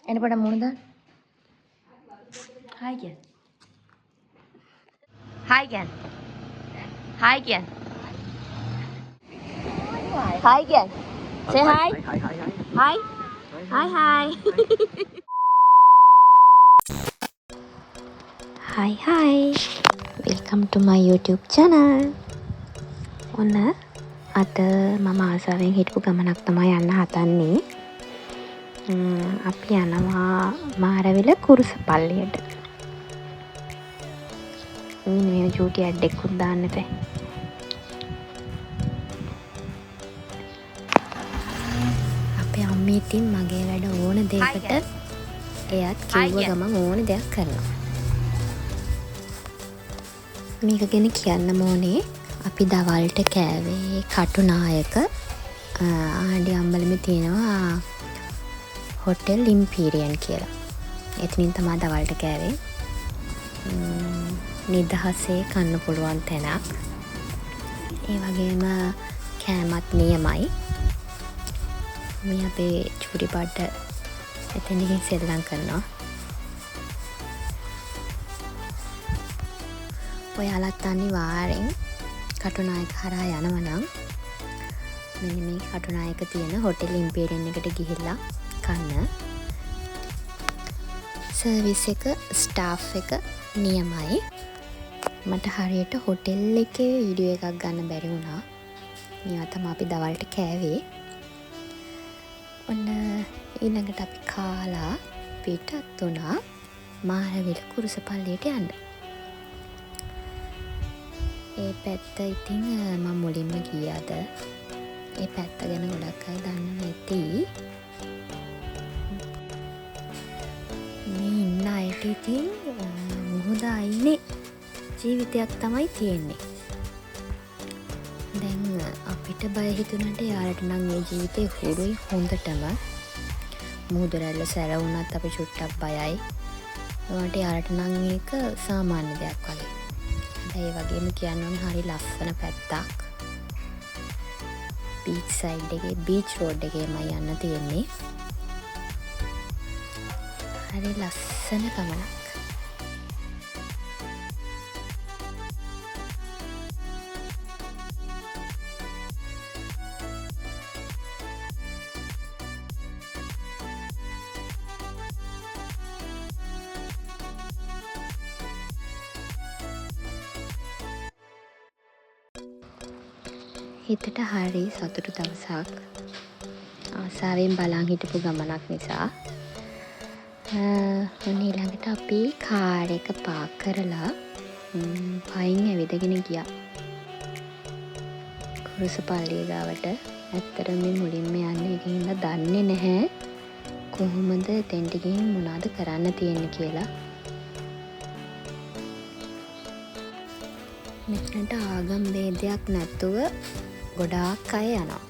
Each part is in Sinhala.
එන පොඩ මුණ දාන්න. හායි කියන්න. හායි කියන්න. හායි කියන්න. හායි කියන්න. say hi. Hi. Hi hi. Hi hi. Welcome to my YouTube channel. ඔන්න අද මම ආසාවෙන් හිටපු ගමනක් තමයි යන්න හදන්නේ. අපි යනවා මාරවිල කුරුසපල්ලියට. මේ චූටි ඇඩ් එකක් දාන්න තේ. අපේ අම්මේ ඉතින් මගේ වැඩ ඕන දෙයකට එයත් කිව්ව ගමන් ඕන දෙයක් කරනවා. මේක ගැන කියන්න ඕනේ අපි දවල්ට කෑවේ කටුනායක ආණ්ඩි අම්බලමේ තියෙනවා හොටෙල් ඉම්පීරියන් කියලා. එතනින් තමයි දවල්ට කෑවේ. නිදහසේ කන්න පුළුවන් තැනක්. ඒ වගේම කෑමත් නියමයි. මේ අපේ චූටි පාට එතනකින් සෙල්ලම් කරනවා. ඔයාලත් අනිවාර්යෙන් කටුනායක හරහා යනවා නම් මෙන්න මේ කටුනායක තියෙන හොටෙල් ඉම්පීරියන් එකට ගිහිල්ලා කන්න. සර්විස් එක ස්ටාෆ් එක නියමයි. මට හරියට හොටෙල් එකේ වීඩියෝ එකක් ගන්න බැරි වුණා. මේවා තමයි අපි දවල්ට කෑවේ. ඔන්න ඊළඟට අපි කාලා පිටත් වුණා මාරවිල කුරුසපල්ලියට යන්න. ඒ පැත්ත ඉතින් මම මුලින්ම ගියාද ඒ පැත්ත ගැන ගොඩක් අය දන්නේ නැති. මේ ඉන්න අයට ඉතින් මුහුද අයිනේ ජීවිතයක් තමයි තියෙන්නේ. දැන් අපිට බය හිතුණට යාලට නම් මේ ජීවිතේ හුරුයි හොඳටම. මුහුද රැල්ල සැර වුණත් අපි චුට්ටක් බයයි. ඒවට යාලට නම් ඒක සාමාන්‍ය දෙයක් වගේ. ඒ වගේම කියන්න ඕනේ හරි ලස්සන පැත්තක්. බීච් සයිඩ් එකේ බීච් රෝඩ් එකේමයි යන්න තියෙන්නේ. හරි ලස්සන ගමනක්. හිතට හරි සතුටු දවසක්. ආසාවෙන් බලන් හිටපු ගමනක් නිසා. ඊළඟට අපි කාර් එක පාක් කරලා පයින් ඇවිදගෙන ගියා කුරුසපල්ලිය ගාවට. ඇත්තටම මේ මුලින්ම යන්නේ ඒකින්ද දන්නේ නැහැ කොහොමද එතෙන්ට ගිහින් මොනවද කරන්න තියෙන්නේ කියලා. මෙතනට ආගම් ભેදයක් නැතුව ගොඩාක් අය යනවා.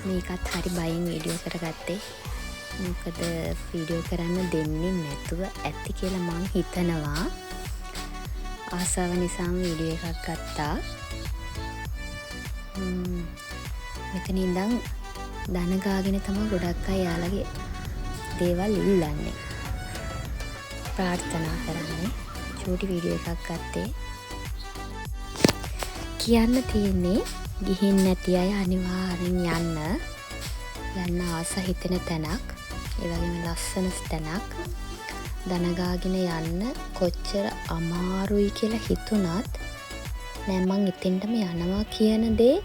මේකත් හරි බයෙන් වීඩියෝ කරගත්තේ. මොකද වීඩියෝ කරන්න දෙන්නේ නැතුව ඇති කියලා මං හිතනවා. ආසාව නිසාම වීඩියෝ එකක් ගත්තා. මෙතන ඉඳන් දන ගාගෙන තමයි ගොඩක් අය යාළගේ දේවල් ඉල්ලන්නේ. ප්‍රාර්ථනා කරන්නේ. චූටි වීඩියෝ එකක් ගත්තේ. කියන්න තියෙන්නේ ගිහින් නැති අය අනිවාර්යෙන් යන්න ආස හිතෙන තැනක්. ඒ වගේම ලස්සන තැනක්. දනගාගෙන යන්න කොච්චර අමාරුයි කියලා හිතුණත් නෑ මං ඉතින්ටම යනවා කියන දේ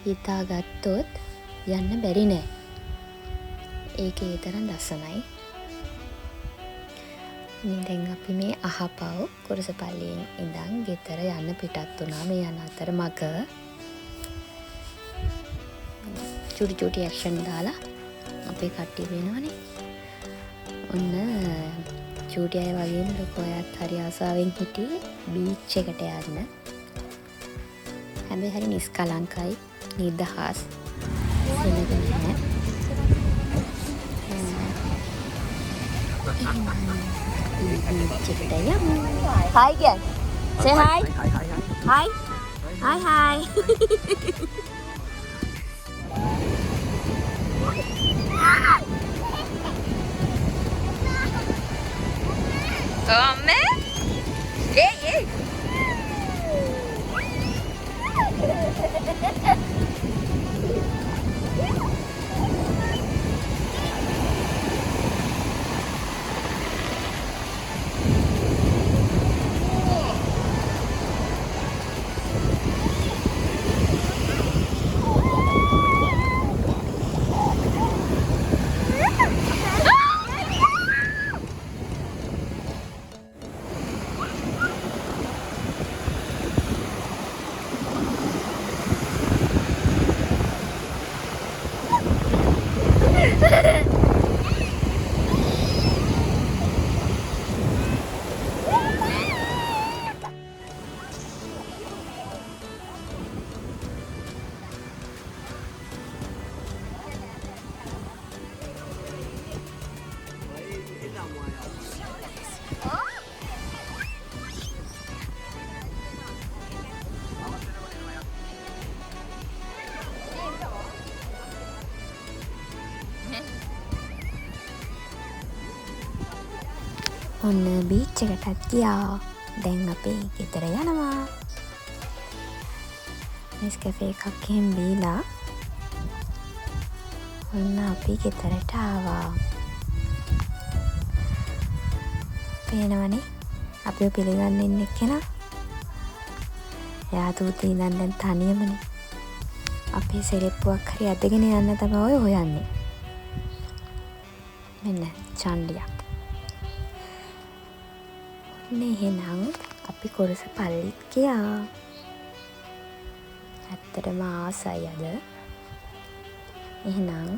හිතාගත්තොත් යන්න බැරි නෑ. ඒක ඒ තරම් ලස්සනයි. දැන් අපි මේ අහපව් කුරුසපල්ලියෙන් ඉඳන් ගෙදර යන්න පිටත් වුණා. මේ යන අතර මග චුටි ඇක්ෂන් දාලා අපේ කට්ටිය වෙනවනේ. ඔන්න චූටි අය වගේම ලොකු අයත් හරි ආසාවෙන් හිටියේ බීච් එකට යන්න. හැබැයි හරි නිස්කලංකයි නිදහස් සෙනග නැහැ. බීච් එකට යමු. හායි කියන්න. say hi. Hi. Hi hi. Come. Hey. ඔන්න බීච් එකටත් ගියා. දැන් අපි ගෙදර යනවා. නෙස්කැෆේ එකක් එහෙම බීලා ඔන්න අපි ගෙදරට ආවා. පේනවනේ අපිව පිළිගන්න ඉන්න එක්කෙනා. එයා තුති ඉඳන් දැන් තනියමනේ. අපේ සෙරෙප්පුවක් හරි අදගෙන යන්න තමයි ඔය හොයන්නේ. මෙන්න චන්ඩියක්. එහෙනම් අපි කොරස පල්ලිත් ගියා. ඇත්තටම ආසයි අද. එහෙනම්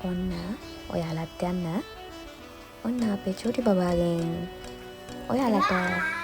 ඔන්න ඔයාලත් යන්න. ඔන්න අපේ චූටි බබාගෙන් ඔයාලට